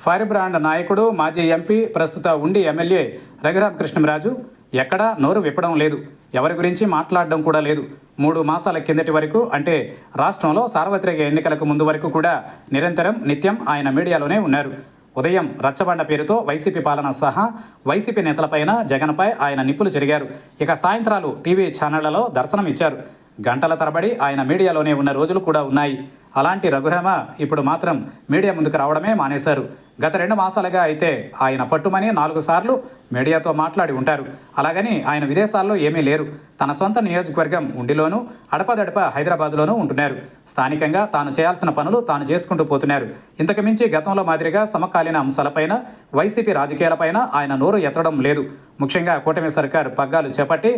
Fire brand నాయకుడు మాజీ MP ప్రస్తుత ఉండి ఎమ్మెల్యే రఘురామ కృష్ణంరాజు ఎక్కడా నోరు విప్పడం లేదు. ఎవరి గురించి మాట్లాడడం కూడా లేదు. 3 మాసాల కిందటి వరకు, అంటే రాష్ట్రంలో సార్వత్రిక ఎన్నికలకు ముందు వరకు కూడా నిరంతరం నిత్యం ఆయన మీడియాలోనే ఉన్నారు. ఉదయం రచ్చబండ పేరుతో వైసీపీ పాలన సహా వైసీపీ నేతలపైన, జగన్పై ఆయన నిప్పులు చెరిగారు. ఇక సాయంత్రాలు టీవీ ఛానళ్లలో దర్శనం ఇచ్చారు. గంటల తరబడి ఆయన మీడియాలోనే ఉన్న రోజులు కూడా ఉన్నాయి. అలాంటి రఘురామ ఇప్పుడు మాత్రం మీడియా ముందుకు రావడమే మానేశారు. గత 2 మాసాలుగా అయితే ఆయన పట్టుమని 4 సార్లు మీడియాతో మాట్లాడి ఉంటారు. అలాగని ఆయన విదేశాల్లో ఏమీ లేరు. తన సొంత నియోజకవర్గం ఉండిలోనూ, అడపదడప హైదరాబాద్లోనూ ఉంటున్నారు. స్థానికంగా తాను చేయాల్సిన పనులు తాను చేసుకుంటూ పోతున్నారు. ఇంతకు మించి గతంలో మాదిరిగా సమకాలీన అంశాలపైన, వైసీపీ రాజకీయాలపైన ఆయన నోరు ఎత్తడం లేదు. ముఖ్యంగా కూటమి సర్కారు పగ్గాలు చేపట్టి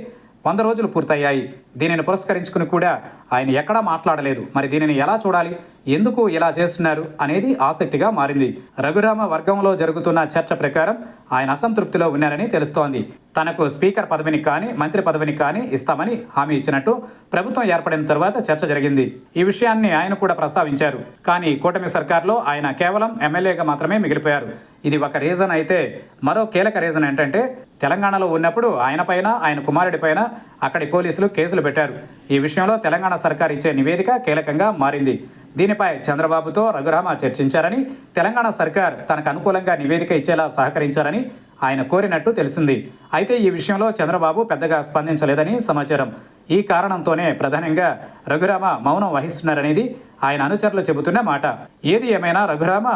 100 రోజులు పూర్తయ్యాయి. దీనిని పురస్కరించుకుని కూడా ఆయన ఎక్కడా మాట్లాడలేదు. మరి దీనిని ఎలా చూడాలి, ఎందుకు ఇలా చేస్తున్నారు అనేది ఆసక్తిగా మారింది. రఘురామ వర్గంలో జరుగుతున్న చర్చ ప్రకారం ఆయన అసంతృప్తిలో ఉన్నారని తెలుస్తోంది. తనకు స్పీకర్ పదవిని కానీ, మంత్రి పదవిని కానీ ఇస్తామని హామీ ఇచ్చినట్టు ప్రభుత్వం ఏర్పడిన తర్వాత చర్చ జరిగింది. ఈ విషయాన్ని ఆయన కూడా ప్రస్తావించారు. కానీ కూటమి సర్కార్లో ఆయన కేవలం ఎమ్మెల్యేగా మాత్రమే మిగిలిపోయారు. ఇది ఒక రీజన్ అయితే, మరో కీలక రీజన్ ఏంటంటే తెలంగాణలో ఉన్నప్పుడు ఆయన పైన, ఆయన కుమారుడి పైన అక్కడి పోలీసులు కేసులు పెట్టారు. ఈ విషయంలో తెలంగాణ సర్కార్ ఇచ్చే నివేదిక కీలకంగా మారింది. దీనిపై చంద్రబాబుతో రఘురామ చర్చించారని, తెలంగాణ సర్కార్ తనకు అనుకూలంగా నివేదిక ఇచ్చేలా సహకరించారని ఆయన కోరినట్టు తెలిసింది. అయితే ఈ విషయంలో చంద్రబాబు పెద్దగా స్పందించలేదని సమాచారం. ఈ కారణంతోనే ప్రధానంగా రఘురామ మౌనం వహిస్తున్నారనేది ఆయన అనుచరులు చెబుతున్న మాట. ఏది ఏమైనా రఘురామ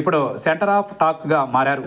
ఇప్పుడు సెంటర్ ఆఫ్ టాక్గా మారారు.